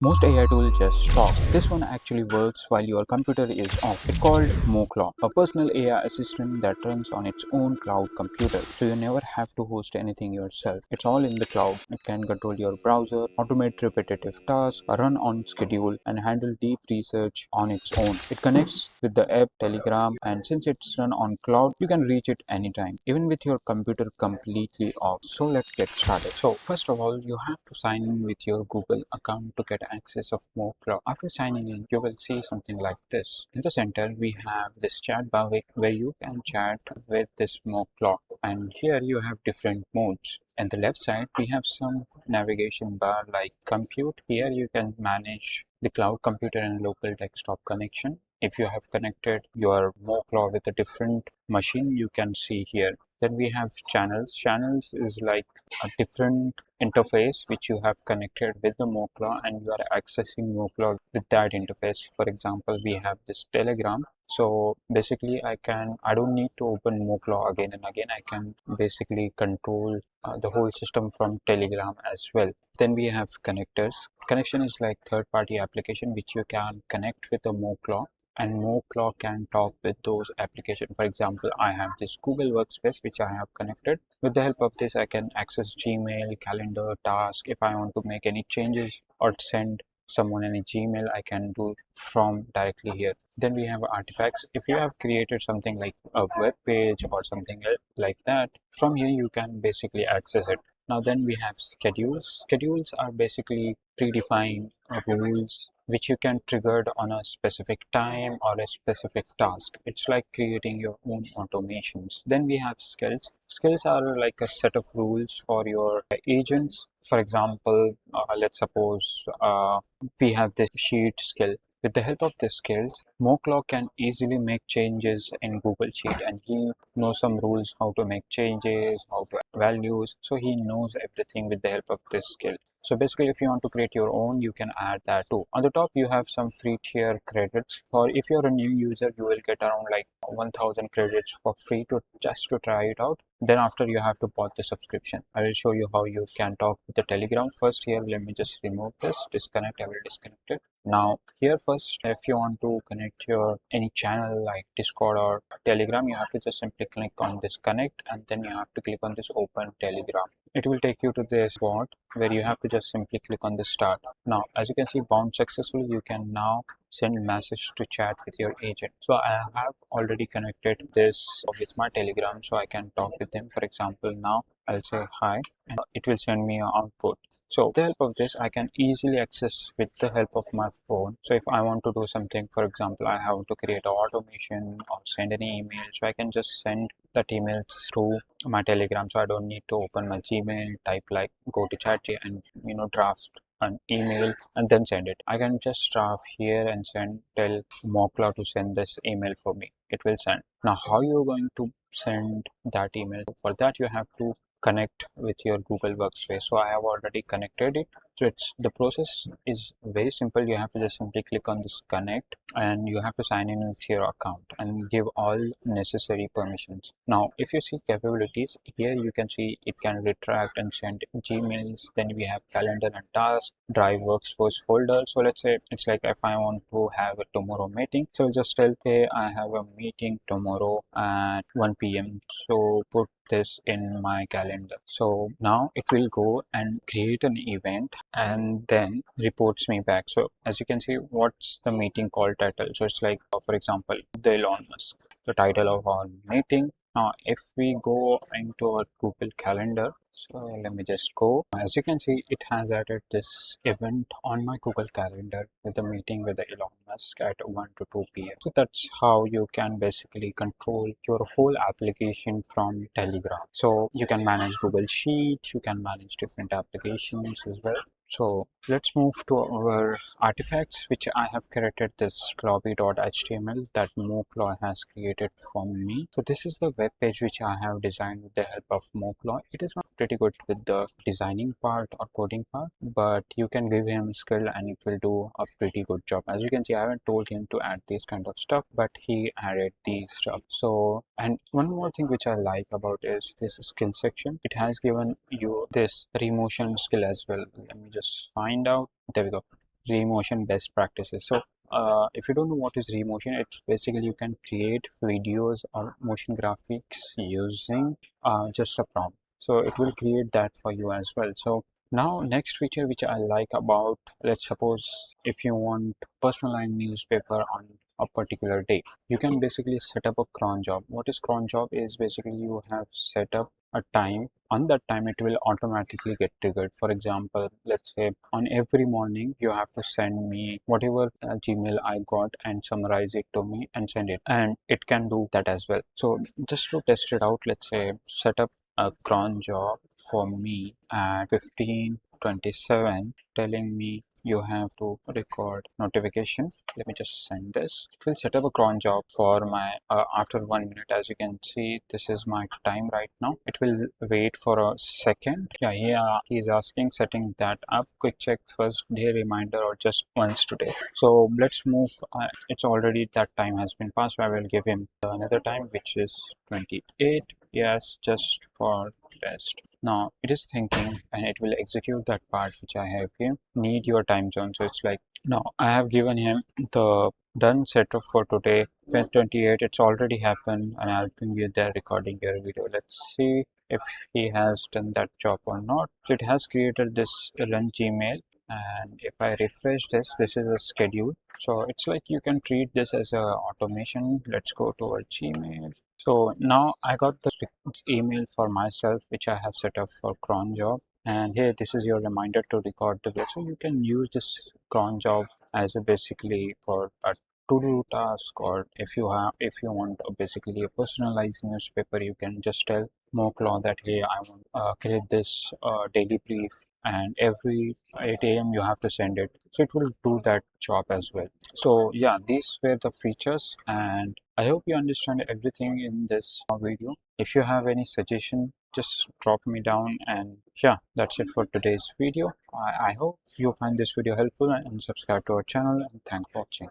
Most AI tools just talk. This one actually works while your computer is off. It's called MoClaw, a personal AI assistant that runs on its own cloud computer. So you never have to host anything yourself. It's all in the cloud. It can control your browser, automate repetitive tasks, run on schedule, and handle deep research on its own. It connects with the app Telegram, and since it's run on cloud, you can reach it anytime, even with your computer completely off. So let's get started. So first of all, you have to sign in with your Google account to get access of MoClaw. After signing in, you will see something like this. In the center, we have this chat bar where you can chat with this MoClaw, and here you have different modes. On the left side, we have some navigation bar like compute. Here you can manage the cloud computer and local desktop connection. If you have connected your MoClaw with a different machine, you can see here. Then we have channels. Channels is like a different interface which you have connected with the MoClaw, and you are accessing MoClaw with that interface. For example, we have this Telegram. So basically, I don't need to open MoClaw again and again. I can basically control the whole system from Telegram as well. Then we have connectors. Connection is like third-party application which you can connect with the MoClaw, and MoClaw can talk with those applications. For example, I have this Google Workspace which I have connected. With the help of this, I can access Gmail, calendar, task. If I want to make any changes or send someone any Gmail, I can do from directly here. Then we have artifacts. If you have created something like a web page or something like that, from here you can basically access it. Now then we have schedules. Schedules are basically predefined rules which you can trigger on a specific time or a specific task. It's like creating your own automations. Then we have skills. Skills are like a set of rules for your agents. For example, let's suppose we have this sheet skill. With the help of the skills, MoClaw can easily make changes in Google Sheet, and he knows some rules how to make changes, how to add values. So he knows everything with the help of this skill. So basically, if you want to create your own, you can add that too. On the top, you have some free tier credits. Or if you're a new user, you will get around like 1000 credits for free to just to try it out. Then after, you have to buy the subscription. I will show you how you can talk with the Telegram. First here, let me just remove this, disconnect. I will disconnect it. Now here first, if you want to connect your any channel like Discord or Telegram, you have to just simply click on this connect, and then you have to click on this open Telegram. It will take you to this spot where you have to just simply click on the start. Now as you can see, bound successfully. You can now send message to chat with your agent. So I have already connected this with my Telegram, so I can talk with them. For example, now I'll say hi, and it will send me an output. So with the help of this, I can easily access with the help of my phone. So if I want to do something, for example, I have to create an automation or send any email, so I can just send that email through my Telegram. So I don't need to open my Gmail, type like go to chat and draft an email and then send it. I can just draft here and tell MoClaw to send this email for me. It will send. Now how you're going to send that email? For that you have to connect with your Google Workspace. So I have already connected it. So the process is very simple. You have to just simply click on this connect, and you have to sign in with your account and give all necessary permissions. Now if you see capabilities, here you can see it can retract and send Gmails. Then we have calendar and task, drive workspace folder. So let's say it's like if I want to have a tomorrow meeting, so I'll just tell, hey, I have a meeting tomorrow at 1 p.m. so put this in my calendar. So now it will go and create an event and then reports me back. So as you can see, what's the meeting call title? So it's like, for example, the Elon Musk, the title of our meeting. Now if we go into our Google Calendar, so let me just go. As you can see, it has added this event on my Google Calendar with the meeting with the Elon Musk at 1 to 2 p.m. So that's how you can basically control your whole application from Telegram. So you can manage Google Sheet, you can manage different applications as well. So let's move to our artifacts, which I have created this lobby.html that MoClaw has created for me. So this is the web page which I have designed with the help of MoClaw. It is not pretty good with the designing part or coding part, but you can give him a skill and it will do a pretty good job. As you can see, I haven't told him to add this kind of stuff, but he added these stuff. So, and one more thing which I like about is this skill section. It has given you this remotion skill as well. Let me just find out. There we go. Remotion best practices. So if you don't know what is remotion, it's basically you can create videos or motion graphics using just a prompt. So it will create that for you as well. So now next feature which I like about, let's suppose if you want personalized newspaper on a particular day, you can basically set up a cron job. What is cron job is basically you have set up a time. On that time it will automatically get triggered. For example, let's say on every morning you have to send me whatever Gmail I got and summarize it to me and send it, and it can do that as well. So just to test it out, let's say set up a cron job for me at 15:27, telling me you have to record notification. Let me just send this. It will set up a cron job for my after 1 minute. As you can see, this is my time right now. It will wait for a second. Yeah, he's asking setting that up. Quick check first day reminder or just once today. So let's move. It's already that time has been passed, so I will give him another time, which is 28. Yes, just for test. Now it is thinking and it will execute that part which I have given. Need your time zone. So it's like, now I have given him the done setup for today 10:28. It's already happened and I'll bring you there recording your video. Let's see if he has done that job or not. So it has created this run Gmail, and if I refresh this, this is a schedule. So it's like you can treat this as a automation. Let's go to our Gmail. So now I got the email for myself which I have set up for cron job, and here this is your reminder to record the video. So you can use this cron job as a basically for a to-do task, or if you want basically a personalized newspaper, you can just tell MoClaw that hey, I want create this daily brief, and every 8 a.m. you have to send it. So it will do that job as well. So yeah, these were the features, and I hope you understand everything in this video. If you have any suggestion, just drop me down, and yeah, that's it for today's video. I hope you find this video helpful and subscribe to our channel, and thanks for watching.